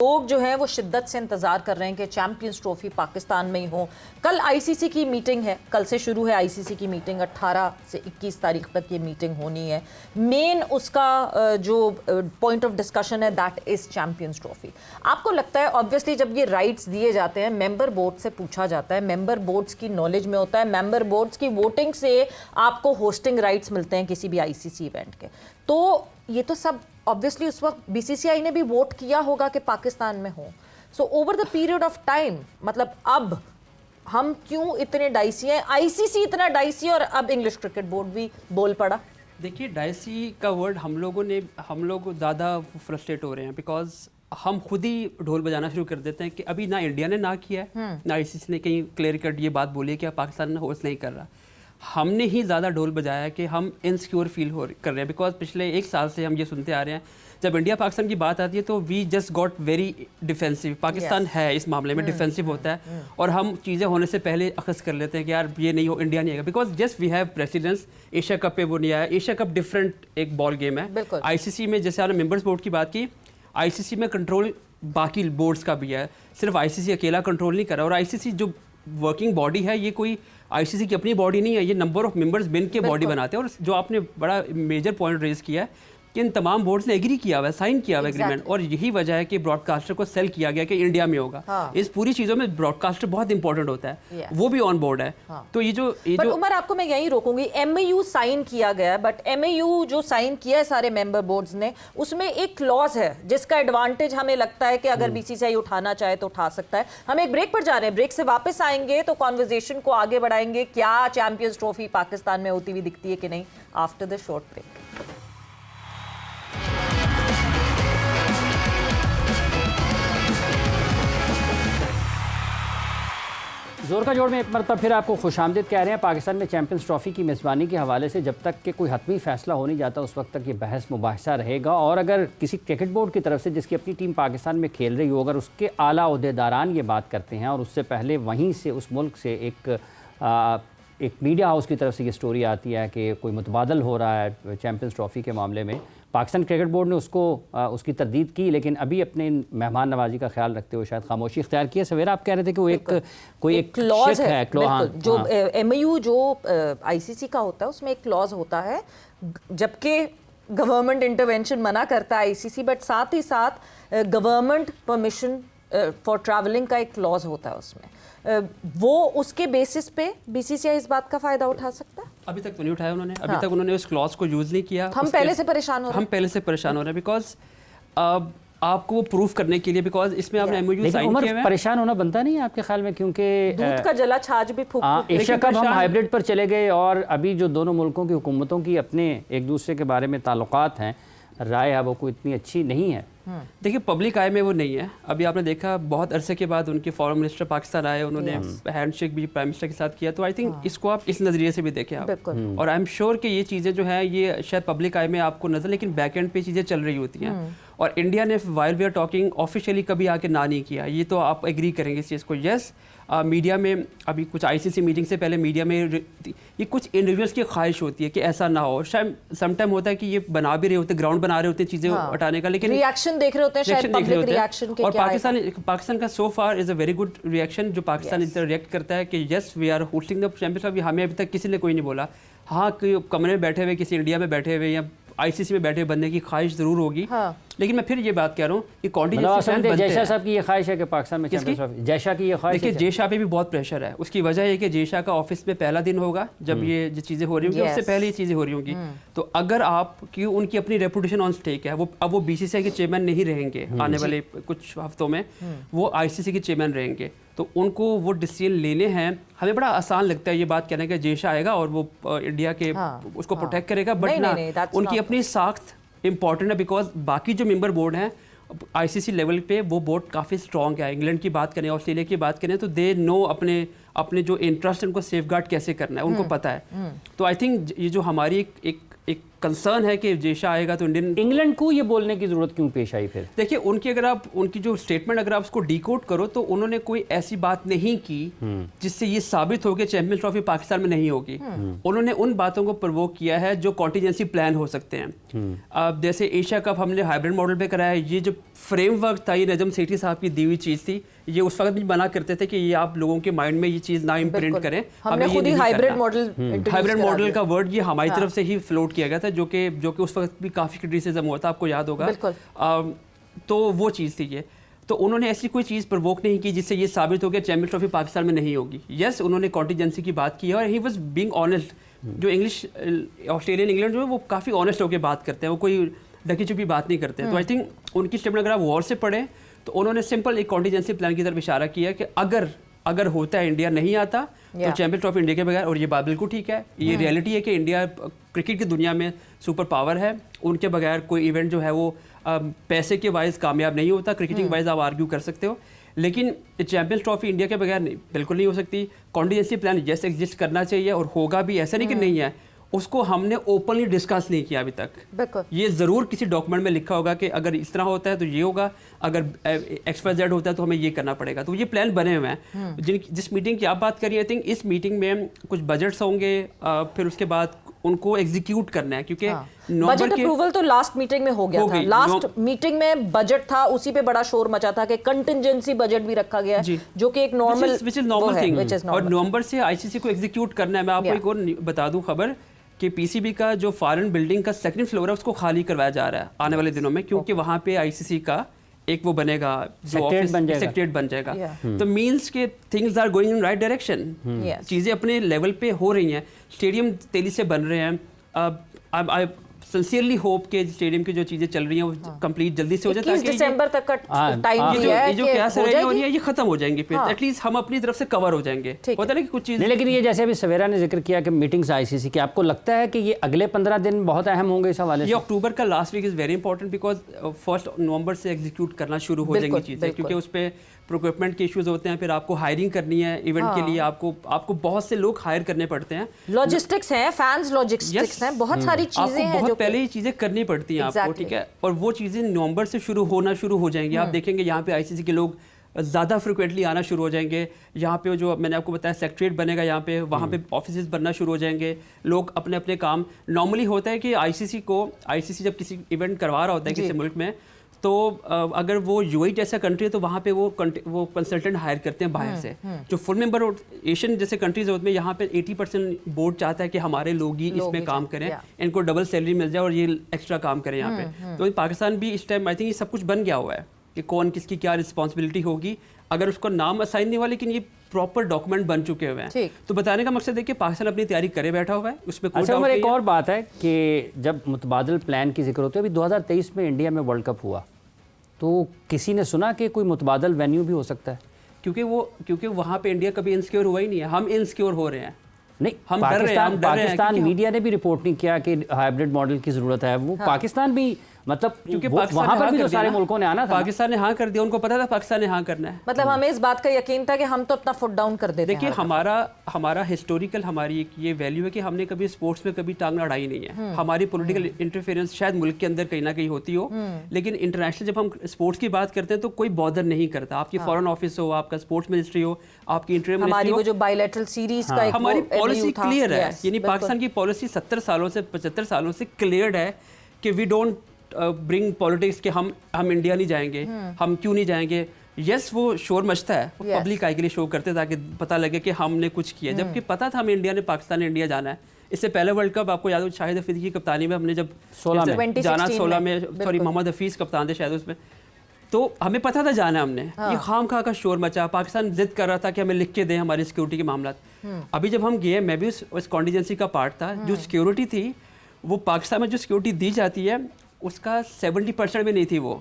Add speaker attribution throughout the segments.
Speaker 1: लोग जो हैं वो शिद्दत से इंतजार कर रहे हैं कि चैंपियंस ट्रॉफी पाकिस्तान में ही हो। कल आईसीसी की मीटिंग है, कल से शुरू है आईसीसी की मीटिंग, 18 से 21 तारीख तक ये मीटिंग होनी है। मेन उसका जो पॉइंट ऑफ डिस्कशन है दैट इज चैंपियंस ट्रॉफी। आपको लगता है ऑब्वियसली जब ये राइट्स दिए जाते हैं मेंबर बोर्ड से पूछा जाता है, मेंबर बोर्ड्स की नॉलेज में होता है, मेंबर बोर्ड्स की वोटिंग से आपको होस्टिंग राइट्स मिलते हैं किसी भी आईसीसी इवेंट के, तो ये तो सब ऑब्वियसली उस वक्त बीसीसीआई ने भी वोट किया होगा कि पाकिस्तान में हो। So over the period of time, मतलब अब हम क्यों इतने डाइसी हैं, आईसीसी इतना डाइसी और अब इंग्लिश क्रिकेट बोर्ड भी बोल पड़ा।
Speaker 2: देखिए, डाइसी का वर्ड हम लोग ज़्यादा फ्रस्ट्रेट हो रहे हैं बिकॉज हम खुद ही ढोल बजाना शुरू कर देते हैं कि अभी ना इंडिया ने ना किया है, ना आईसीसी ने कहीं क्लियर कट ये बात बोली है कि पाकिस्तान होस्ट नहीं कर रहा। हमने ही ज़्यादा ढोल बजाया है कि हम इनसिक्योर फील कर रहे हैं बिकॉज पिछले 1 साल से हम ये सुनते आ रहे हैं जब इंडिया पाकिस्तान की बात आती है तो we just got very defensive. Pakistan है इस मामले में डिफेंसिव होता है और हम चीज़ें होने से पहले अखज़ कर लेते हैं कि यार ये नहीं हो, इंडिया नहीं आएगा because just we have precedence. Asia cup पे वो नहीं आया, एशिया कप डिफरेंट एक बॉल गेम है। आईसीसी में जैसे आपने मेंबर्स बोर्ड की बात की, आईसीसी में कंट्रोल बाकी बोर्ड्स का भी है, सिर्फ आईसीसी अकेला कंट्रोल नहीं कर रहा। और आईसीसी जो वर्किंग बॉडी है ये कोई आईसीसी की अपनी बॉडी नहीं है, ये नंबर ऑफ मेंबर्स बिन के बॉडी बनाते हैं। और जो आपने बड़ा मेजर पॉइंट रेज किया है कि इन तमाम बोर्ड्स ने एग्री किया हुआ है, साइन किया हुआ है एग्रीमेंट, और यही वजह है कि ब्रॉडकास्टर को सेल किया गया कि इंडिया में होगा। इस पूरी चीज़ों में ब्रॉडकास्टर बहुत इंपॉर्टेंट होता है, वो भी ऑन बोर्ड है। तो ये जो
Speaker 1: उमर, आपको मैं यही रोकूंगी, एमएयू साइन किया गया है, बट एमएयू जो साइन किया है सारे मेंबर बोर्ड्स ने, उसमें एक क्लॉज है जिसका एडवांटेज हमें लगता है कि अगर बीसीसीआई उठाना चाहे तो उठा सकता है। हम एक ब्रेक पर जा रहे हैं, ब्रेक से वापस आएंगे तो कॉन्वर्जेशन को आगे बढ़ाएंगे, क्या चैंपियंस ट्रॉफी पाकिस्तान में होती हुई दिखती है कि नहीं, आफ्टर द शॉर्ट ब्रेक।
Speaker 3: जोर का जोड़ में एक मरतबा फिर आपको खुशामदीद कह रहे हैं। पाकिस्तान में चैंपियंस ट्रॉफी की मेज़बानी के हवाले से जब तक कि कोई हतमी फैसला हो नहीं जाता उस वक्त तक ये बहस मुबाहिसा रहेगा। और अगर किसी क्रिकेट बोर्ड की तरफ से जिसकी अपनी टीम पाकिस्तान में खेल रही हो, अगर उसके आला ओहदेदारान ये बात करते हैं और उससे पहले वहीं से उस मुल्क से एक मीडिया हाउस की तरफ से ये स्टोरी आती है कि कोई मुतबादल हो रहा है चैंपियंस ट्रॉफी के मामले में, पाकिस्तान क्रिकेट बोर्ड ने उसकी तरदीद की, लेकिन अभी अपने मेहमान नवाजी का ख्याल रखते हुए शायद खामोशी इख्तियार की है। सवेरा आप कह रहे थे कि वो कोई एक क्लॉज है,
Speaker 1: जो एमएयू जो आईसीसी का होता है उसमें एक क्लॉज होता है, जबकि गवर्नमेंट इंटरवेंशन मना करता है आईसीसी, बट साथ ही साथ गवर्नमेंट परमिशन फॉर ट्रैवलिंग का एक क्लॉज होता है उसमें। वो उसके बेसिस पे बीसीसीआई इस बात का फायदा उठा सकता है।
Speaker 2: अभी तक तो नहीं उठाया उन्होंने, अभी तक उन्होंने उस क्लॉज को यूज़ नहीं किया।
Speaker 1: हम पहले से परेशान हो
Speaker 2: रहे हैं बिकॉज आपको वो प्रूफ करने के लिए, बिकॉज इसमें आपने एमओयू साइन किया है।
Speaker 3: परेशान होना बनता नहीं है आपके ख्याल में, क्योंकि
Speaker 1: दूध का जला छाछ भी फूक।
Speaker 3: एशिया कप हम हाइब्रिड पर चले गए और अभी जो दोनों मुल्कों की हुकूमतों की अपने एक दूसरे के बारे में ताल्लुकात हैं, राय है वो कोई इतनी अच्छी नहीं है।
Speaker 2: देखिए, पब्लिक आय में वो नहीं है। अभी आपने देखा बहुत अरसे के बाद उनके फॉरेन मिनिस्टर पाकिस्तान आए, उन्होंने हैंडशेक भी प्राइम मिनिस्टर के साथ किया। तो आई थिंक इसको आप इस नज़रिए से भी देखें आप, और आई एम श्योर कि ये चीज़ें जो हैं ये शायद पब्लिक आय में आपको नजर, लेकिन बैक एंड पे चीज़ें चल रही होती हैं। और इंडिया ने while we are talking officially कभी आके ना नहीं किया, ये तो आप एग्री करेंगे इस चीज़ को। यस, मीडिया में अभी कुछ आईसीसी मीटिंग से पहले मीडिया में ये कुछ इंडिविजुअल्स की ख्वाहिश होती है कि ऐसा ना हो। शायद समटाइम होता है कि ये बना भी रहे होते, ग्राउंड बना रहे होते हैं चीज़ें हटाने का, लेकिन
Speaker 1: रिएक्शन देख रहे होते हैं, शायद पब्लिक रिएक्शन के।
Speaker 2: और पाकिस्तान का so far is a very good reaction, जो पाकिस्तान इस तरह रिएक्ट करता है कि yes we are hosting the champions. हमें अभी तक किसी ने कोई नहीं बोला। हाँ, कमरे में बैठे हुए किसी इंडिया में बैठे हुए या आईसीसी में बैठे बनने की ख्वाहिश जरूर होगी। लेकिन मैं फिर ये बात कह रहा हूँ कि
Speaker 3: कॉन्टिजेंसी जयशाह साहब की ये ख्वाहिश है कि पाकिस्तान में जयशाह की ये ख्वाहिश।
Speaker 2: देखिए, जयशाह पे भी बहुत प्रेशर है। उसकी वजह है कि जयशाह का ऑफिस में पहला दिन होगा जब ये जो चीज़ें हो रही होंगी, उससे पहले ये चीज़ें हो रही होंगी। तो अगर आप क्यों, उनकी अपनी रेपुटेशन ऑन स्टेक है, अब वो बीसीसीआई के चेयरमैन नहीं रहेंगे आने वाले कुछ हफ्तों में, वो आईसीसी के चेयरमैन रहेंगे। तो उनको वो डिसीजन लेने हैं। हमें बड़ा आसान लगता है ये बात कहने का, जयशाह आएगा और वो इंडिया के उसको प्रोटेक्ट करेगा, बट ना, उनकी अपनी साख्त इंपॉर्टेंट है। बिकॉज बाकी जो मेंबर बोर्ड हैं आईसीसी लेवल पे, वो बोर्ड काफ़ी स्ट्रॉन्ग है। इंग्लैंड की बात करें, ऑस्ट्रेलिया की बात करें, तो दे नो अपने जो इंटरेस्ट उनको सेफगार्ड कैसे करना है, उनको पता है। तो आई थिंक ये जो हमारी एक कंसर्न है कि जैसा आएगा तो इंडियन।
Speaker 3: इंग्लैंड को ये बोलने की जरूरत क्यों पेश आई फिर? देखिए
Speaker 2: उनकी जो स्टेटमेंट अगर आप उसको डिकोड करो तो उन्होंने कोई ऐसी बात नहीं की जिससे ये साबित हो कि चैंपियंस ट्रॉफी पाकिस्तान में नहीं होगी। उन्होंने उन बातों को प्रवोक किया है जो कॉन्टीजेंसी प्लान हो सकते हैं। अब जैसे एशिया कप हमने हाइब्रिड मॉडल पे कराया, ये जो फ्रेमवर्क था, ये नजम सेठी साहब की दी हुई चीज थी। ये उस वक्त भी मना करते थे कि ये आप लोगों के माइंड में ये चीज ना इम्प्रिंट करें।
Speaker 1: हमने खुद ही हाइब्रिड मॉडल
Speaker 2: का वर्ड ये हमारी तरफ से ही फ्लोट किया गया था, जो कि उस वक्त भी काफी क्रिटिसिज्म हुआ था, आपको याद होगा। तो वो चीज थी ये। तो उन्होंने ऐसी कोई चीज़ प्रवोक नहीं की जिससे ये साबित हो गया चैंपियंस ट्रॉफी पाकिस्तान में नहीं होगी। यस, उन्होंने कॉन्टीजेंसी की बात की है और ही वाज बीइंग ऑनेस्ट। जो इंग्लिश ऑस्ट्रेलियन इंग्लैंड जो है वो काफ़ी ऑनेस्ट होकर बात करते हैं, वो कोई ढकी छुपी बात नहीं करते। तो आई थिंक उनकी स्टेटमेंट अगर आप गौर से पढ़ें तो उन्होंने सिंपल एक कॉन्टीजेंसी प्लान की तरफ इशारा किया कि अगर होता है, इंडिया नहीं आता तो चैंपियंस ट्रॉफी इंडिया के बगैर, और ये बात बिल्कुल ठीक है। ये रियलिटी है कि इंडिया क्रिकेट की दुनिया में सुपर पावर है, उनके बगैर कोई इवेंट जो है वो पैसे के वाइज कामयाब नहीं होता। क्रिकेटिंग वाइज आप आर्ग्यू कर सकते हो, लेकिन चैंपियंस ट्रॉफी इंडिया के बगैर बिल्कुल नहीं हो सकती। कॉन्टीजेंसी प्लान यस एग्जिस्ट करना चाहिए और होगा भी, ऐसा नहीं कि नहीं है। उसको हमने ओपनली डिस्कस नहीं किया अभी तक। ये ज़रूर किसी डॉक्यूमेंट में लिखा होगा कि अगर इस तरह होता है तो ये होगा, अगर XYZ होता है तो हमें ये करना पड़ेगा। तो ये प्लान बने हुए हैं। जिस मीटिंग की आप बात करिए, आई थिंक इस मीटिंग में कुछ बजट्स होंगे, फिर उसके बाद उनको एग्जीक्यूट करना है, क्योंकि
Speaker 1: बजट अप्रूवल तो लास्ट मीटिंग में हो गया था। लास्ट मीटिंग में बजट था, उसी पे बड़ा शोर मचा था कि कंटिजेंसी बजट भी रखा गया है, जो कि एक नॉर्मल
Speaker 2: थिंग। और नवंबर से ICC को एग्जीक्यूट करना है। मैं आपको एक और बता दूं खबर कि PCB का जो फॉरेन बिल्डिंग का सेकंड फ्लोर है उसको खाली करवाया जा रहा है आने वाले दिनों में, क्योंकि वहाँ पे ICC का एक वो बनेगा, जो ऑफिस सेक्रेटरीट बन जाएगा। तो मींस के things are going in right direction. चीज़ें अपने लेवल पे हो रही हैं, स्टेडियम तेजी से बन रहे हैं। आई सिंसियरली होप के स्टेडियम की जो चीजें चल रही हैं वो कंप्लीट जल्दी से हो जाए, ताकि
Speaker 1: दिसंबर तक का टाइम दिया है,
Speaker 2: ये जो क्या हो रही है ये खत्म हो जाएंगे, फिर एटलीस्ट हम अपनी तरफ से कवर हो जाएंगे। पता नहीं कि कुछ चीज़।
Speaker 3: लेकिन ये जैसे अभी सवेरा ने जिक्र किया कि मीटिंग्स ICC की, आपको लगता है कि ये अगले 15 दिन बहुत अहम होंगे इस हवाले से?
Speaker 2: ये अक्टूबर का last week is very important, because 1 November से एग्जीक्यूट करना शुरू हो जाएंगी चीज़ें, क्योंकि उस पर प्रोक्योरमेंट के इश्यूज होते हैं। फिर आपको हायरिंग करनी है इवेंट के लिए, आपको बहुत से लोग हायर करने पड़ते हैं।
Speaker 1: लॉजिस्टिक्स हैं, फैंस लॉजिस्टिक्स हैं, बहुत सारी चीजें हैं
Speaker 2: जो पहले ही चीजें करनी पड़ती हैं आपको, ठीक है। और वो चीजें नवंबर से शुरू हो जाएंगी। आप देखेंगे यहाँ पे ICC के लोग ज़्यादा फ्रिक्वेंटली आना शुरू हो जाएंगे। यहाँ पे जो मैंने आपको बताया सेक्रेटरीट बनेगा यहाँ पे, वहाँ पे ऑफिसेज बनना शुरू हो जाएंगे। लोग अपने अपने काम, नॉर्मली होता है कि ICC जब किसी इवेंट करवा रहा होता है किसी मुल्क में, तो अगर वो UAE जैसा कंट्री है तो वहाँ पे वो कंसल्टेंट हायर करते हैं बाहर से, जो फुल मेंबर एशियन जैसे कंट्रीज होते हैं। यहाँ पे 80% बोर्ड चाहता है कि हमारे लोग ही इसमें काम करें, इनको डबल सैलरी मिल जाए और ये एक्स्ट्रा काम करें यहाँ पे। तो पाकिस्तान भी इस टाइम आई थिंक ये सब कुछ बन गया हुआ है कि कौन किसकी क्या रिस्पॉन्सिबिलिटी होगी, अगर उसको नाम असाइन नहीं हुआ, लेकिन ये प्रॉपर डॉक्यूमेंट बन चुके हुए हैं। तो बताने का मकसद है कि पाकिस्तान अपनी तैयारी करे बैठा हुआ है, उसमें कोई डाउट नहीं है।
Speaker 3: एक और बात है कि जब मुतबादल प्लान की जिक्र होती है, अभी 2023 में इंडिया में वर्ल्ड कप हुआ, तो किसी ने सुना कि कोई मुतबादल वेन्यू भी हो सकता है?
Speaker 2: क्योंकि वहाँ पे इंडिया कभी इनसिक्योर हुआ ही नहीं है, हम इनसिक्योर हो रहे हैं।
Speaker 3: नहीं, हम पाकिस्तान मीडिया ने भी रिपोर्ट नहीं किया कि हाइब्रिड मॉडल की जरूरत है। वो पाकिस्तान भी, मतलब क्योंकि वहाँ पर भी तो सारे मुल्कों ने आना था।
Speaker 2: पाकिस्तान ने हाँ कर दिया, उनको पता था पाकिस्तान ने हाँ करना है।
Speaker 1: मतलब हमें इस बात का यकीन था कि हम तो अपना फुट डाउन कर देते हैं।
Speaker 2: देखिए हमारा हिस्टोरिकल हमारी ये वैल्यू है कि हमने कभी स्पोर्ट्स में कभी टांग अड़ाई नहीं है। हमारी पॉलिटिकल इंटरफेरेंस शायद मुल्क के अंदर कहीं ना कहीं होती हो, लेकिन इंटरनेशनल जब हम स्पोर्ट्स की बात करते हैं तो कोई बॉदर नहीं करता। आपकी फॉरेन ऑफिस हो, आपका स्पोर्ट्स मिनिस्ट्री हो, आपकी इंटरव्यू मिनिस्ट्री हो,
Speaker 1: जो बायलैटरल सीरीज का एक
Speaker 2: हमारी पॉलिसी क्लियर है। यानी पाकिस्तान की पॉलिसी 70 सालों से 75 सालों से क्लियर है कि वी डोंट ब्रिंग पॉलिटिक्स के हम इंडिया नहीं जाएंगे, हम क्यों नहीं जाएंगे। यस, वो शोर मचता है, पब्लिक आई के लिए शो करते ताकि पता लगे कि हमने कुछ किया, जबकि पता था हमें इंडिया ने पाकिस्तान ने इंडिया जाना है। इससे पहले वर्ल्ड कप आपको याद हो, शाहिद हफीज की कप्तानी में हमने जब 16 में सॉरी मोहम्मद हफीज कप्तान थे शायद उसमें, तो हमें पता था जाना हमने। ये खाम खा का शोर मचा, पाकिस्तान जिद कर रहा था कि हमें लिख के दें हमारी सिक्योरिटी के मामला। अभी जब हम गए, मैं भी उस कॉन्टीजेंसी का पार्ट था। जो सिक्योरिटी थी वो पाकिस्तान में जो सिक्योरिटी दी जाती है उसका 70% भी नहीं थी वो।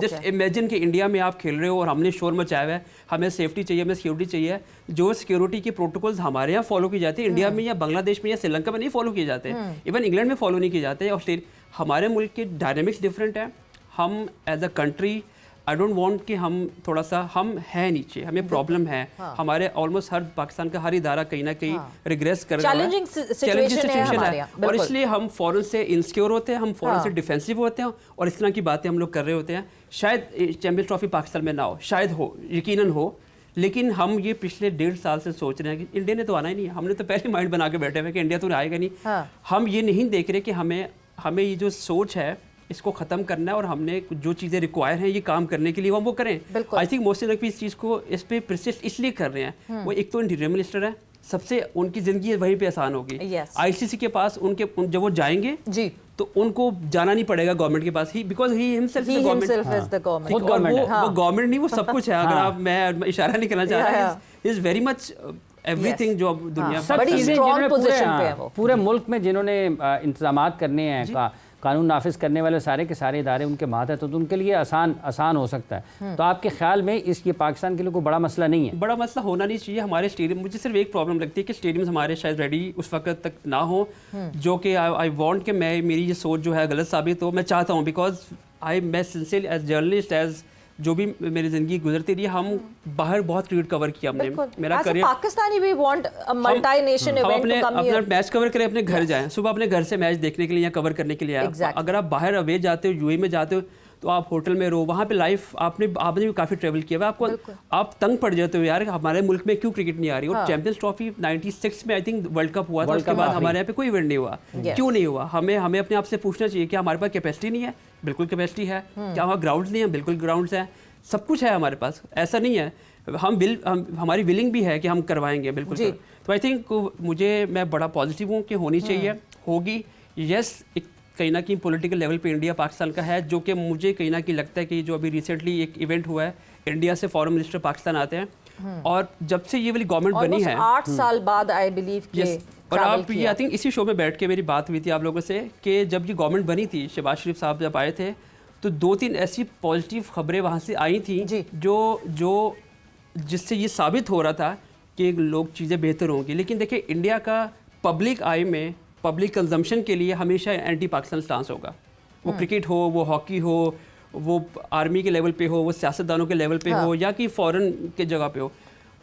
Speaker 2: जस्ट इमेजिन कि इंडिया में आप खेल रहे हो और हमने शोर मचाया हुआ है, हमें सेफ्टी चाहिए, हमें सिक्योरिटी चाहिए। जो सिक्योरिटी के प्रोटोकॉल्स हमारे यहाँ फॉलो किए जाते हैं, इंडिया में या बांग्लादेश में या श्रीलंका में नहीं फॉलो किए जाते, इवन इंग्लैंड में फॉलो नहीं किए जाते। और हमारे मुल्क के डायनेमिक्स डिफरेंट है। हम as a country I don't want कि हम थोड़ा सा हम है नीचे, हमें प्रॉब्लम है। हमारे ऑलमोस्ट हर पाकिस्तान का हर इदारा कहीं ना कहीं रिग्रेस कर रहा है,
Speaker 1: चैलेंजिंग सिचुएशन है हमारे यहाँ,
Speaker 2: और
Speaker 1: बिल्कुल।
Speaker 2: इसलिए हम फौरन से इनसिक्योर होते हैं, हम फौरन से डिफेंसिव होते हैं और इस तरह की बातें हम लोग कर रहे होते हैं। शायद चैंपियंस ट्रॉफी पाकिस्तान में ना हो, शायद हो, यकीनन हो, लेकिन हम ये पिछले 1.5 साल से सोच रहे हैं कि इंडिया ने तो आना ही नहीं है। हमने तो पहले माइंड बना के बैठे हुए कि इंडिया तो आएगा नहीं। हम ये नहीं देख रहे कि हमें ये जो सोच है इसको ख़त्म करना है और हमने जो चीज़ें रिक्वायर हैं ये काम करने के लिए हम वो करें। आई थिंक मोहसिन नकवी इस चीज़ को इस पर प्रसिस्ट इसलिए कर रहे हैं, वो एक तो इंटीरियर मिनिस्टर है, सबसे उनकी ज़िंदगी वहीं पे आसान होगी। आईसीसी के पास जब वो जाएंगे जी तो उनको जाना नहीं पड़ेगा गवर्नमेंट के पास, he because he himself is the government. वो गवर्नमेंट नहीं, वो सब कुछ है। अगर आप, मैं इशारा नहीं करना चाह रहा, इज वेरी मच एवरीथिंग जो अब दुनिया
Speaker 3: बड़ी स्ट्रॉन्ग पोजीशन पे है वो। पूरे मुल्क में जिन्होंने इंतजामात करने हैं, कानून नाफिज करने वाले सारे के सारे इदारे उनके मात है, तो उनके लिए आसान हो सकता है। तो आपके ख्याल में ये पाकिस्तान के लिए कोई बड़ा मसला नहीं है?
Speaker 2: बड़ा मसला होना नहीं चाहिए। हमारे स्टेडियम, मुझे सिर्फ एक प्रॉब्लम लगती है कि स्टेडियम्स हमारे शायद रेडी उस वक्त तक ना हो, जो कि आई वांट कि मेरी ये सोच जो है गलत साबित हो। मैं चाहता हूँ बिकॉज मैं सिंसियरली एज जर्नलिस्ट, एज जो भी मेरी ज़िंदगी गुजरती रही, हम बाहर बहुत क्रिकेट कवर किया हमने। मेरा करियर
Speaker 1: पाकिस्तानी भी want a multi nation event
Speaker 2: अपने मैच कवर करें, अपने घर जाएं, सुबह अपने घर से मैच देखने के लिए या कवर करने के लिए आए। अगर आप बाहर अवे जाते हो, यूएई में जाते हो, तो आप होटल में रहो, वहाँ पे लाइफ आपने भी काफ़ी ट्रैवल किया हुआ, आपको आप तंग पड़ जाते हो यार हमारे मुल्क में क्यों क्रिकेट नहीं आ रही। और चैंपियंस ट्रॉफी 96 में आई थिंक वर्ल्ड कप हुआ था, उसके बाद हमारे यहाँ पे कोई इवेंट नहीं हुआ। क्यों नहीं हुआ? हमें अपने आप से पूछना चाहिए कि हमारे पास कैपेसिटी नहीं है? बिल्कुल कैपेसिटी है। क्या वहाँ ग्राउंड्स नहीं है? बिल्कुल ग्राउंड्स हैं, सब कुछ है हमारे पास, ऐसा नहीं है। हमारी विलिंग भी है कि हम करवाएंगे, बिल्कुल। तो आई थिंक मैं बड़ा पॉजिटिव हूँ कि होनी चाहिए, होगी। यस, कहीं ना कहीं पॉलिटिकल लेवल पे इंडिया पाकिस्तान का है, जो कि मुझे कहीं ना कहीं लगता है कि जो अभी रिसेंटली एक इवेंट हुआ है, इंडिया से फॉरेन मिनिस्टर पाकिस्तान आते हैं, और जब से ये वाली गवर्नमेंट बनी है
Speaker 1: 8 साल बाद आई बिलीव
Speaker 2: और आप ये आई थिंक इसी शो में बैठ के मेरी बात हुई थी आप लोगों से कि जब ये गवर्नमेंट बनी थी, शहबाज शरीफ साहब जब आए थे, तो 2-3 ऐसी पॉजिटिव खबरें वहाँ से आई थी जो जिससे ये साबित हो रहा था कि लोग चीज़ें बेहतर होंगी। लेकिन देखिए, इंडिया का पब्लिक आई में, पब्लिक कंजम्पशन के लिए हमेशा एंटी पाकिस्तान स्टांस होगा। वो क्रिकेट हो, वो हॉकी हो, वो आर्मी के लेवल पे हो, वो सियासतदानों के लेवल पे हो, या कि फॉरेन के जगह पे हो,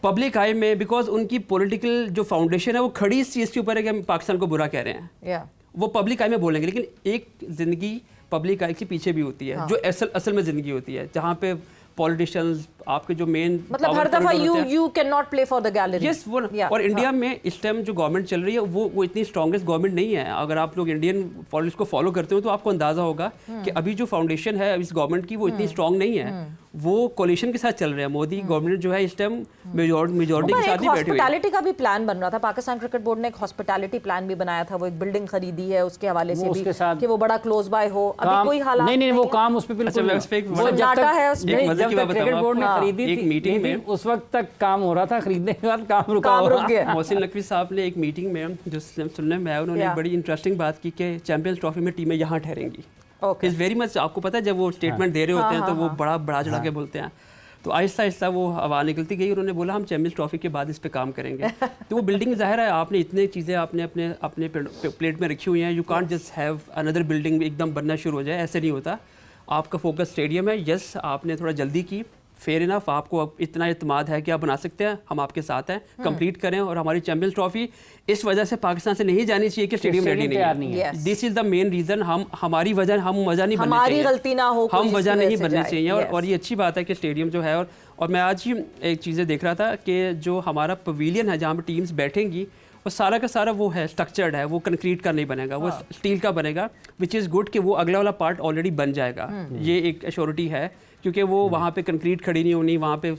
Speaker 2: पब्लिक आई में, बिकॉज उनकी पॉलिटिकल जो फाउंडेशन है वो खड़ी इस चीज़ के ऊपर है कि हम पाकिस्तान को बुरा कह रहे हैं। वो पब्लिक आई में बोलेंगे, लेकिन एक ज़िंदगी पब्लिक आई के पीछे भी होती है, जो असल में ज़िंदगी होती है, जहाँ पे पॉलिटिशियंस आपके जो मेन,
Speaker 1: मतलब हर दफा you can not play for the gallery.
Speaker 2: Yes, वो और इंडिया में इस टाइम जो गवर्नमेंट चल रही है वो इतनी स्ट्रॉन्गेस्ट गवर्नमेंट नहीं है। अगर आप लोग इंडियन पॉलिटिक्स को फॉलो करते हो तो आपको अंदाजा होगा कि अभी जो फाउंडेशन है इस गवर्नमेंट की वो इतनी स्ट्रॉन्ग नहीं है। वो कोलिशन के साथ चल रहे हैं। मोदी गवर्नमेंट जो है इस टाइम मेजॉरिटी के साथ ही बैठी हुई है।
Speaker 1: हॉस्पिटैलिटी का भी प्लान बन रहा था, पाकिस्तान क्रिकेट बोर्ड ने एक हॉस्पिटैलिटी प्लान भी बनाया था, वो एक बिल्डिंग खरीदी है उसके हवाले से भी कि वो बड़ा क्लोज बाय हो। अभी कोई हालात
Speaker 3: नहीं, वो काम उस पे बिल्कुल
Speaker 1: डाटा है उसमें।
Speaker 3: क्रिकेट बोर्ड ने खरीदी
Speaker 2: एक मीटिंग में
Speaker 3: उस वक्त तक काम हो रहा था, खरीदने के बाद काम रुक गया।
Speaker 2: मोहसिन नकवी साहब ने एक मीटिंग में जो सुनने में आया, उन्होंने एक बड़ी इंटरेस्टिंग बात की कि चैंपियंस ट्रॉफी में टीमें यहाँ ठहरेंगी। इज वेरी मच, आपको पता है जब वो स्टेटमेंट दे रहे होते हैं तो वो बड़ा चढ़ा के बोलते हैं। तो आहिस्ता आहिस्ता वो हवा निकलती गई, उन्होंने बोला हम चैंपियंस ट्रॉफी के बाद इस पे काम करेंगे। तो वो बिल्डिंग ज़ाहिर है, आपने इतनी चीज़ें आपने अपने प्लेट में रखी हुई हैं, you can't just have another building एकदम बनना शुरू हो जाए, ऐसे नहीं होता। आपका फोकस स्टेडियम है। यस, आपने थोड़ा जल्दी की, फेयर इनफ, आपको अब इतना इत्मीनान है कि आप बना सकते हैं, हम आपके साथ हैं, कंप्लीट करें। और हमारी चैंपियंस ट्रॉफी इस वजह से पाकिस्तान से नहीं जानी चाहिए कि स्टेडियम रेडी नहीं है। This is the main reason. हमारी वजह, हम वजह नहीं बननी चाहिए,
Speaker 1: गलती ना हो,
Speaker 2: हम वजह नहीं बननी चाहिए। और ये अच्छी बात है कि स्टेडियम जो है, और मैं आज ही एक चीज़ें देख रहा था कि जो हमारा पवेलियन है जहाँ पर टीम्स बैठेंगी, वो सारा का सारा वो है स्ट्रक्चर्ड है, वो कंक्रीट का नहीं बनेगा, वो स्टील का बनेगा, विच इज़ गुड कि वो अगला वाला पार्ट ऑलरेडी बन जाएगा। ये एक एश्योरिटी है, क्योंकि वो वहाँ पे कंक्रीट खड़ी नहीं होनी, वहाँ पे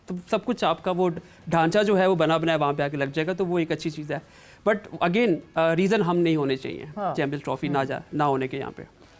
Speaker 2: तो सब कुछ आपका वो ढांचा जो है वो बना बनाया वहाँ पे आके लग जाएगा, तो वो एक अच्छी चीज़ है। बट अगेन रीज़न हम नहीं होने चाहिए चैंपियंस ट्रॉफी ना होने के यहाँ पे।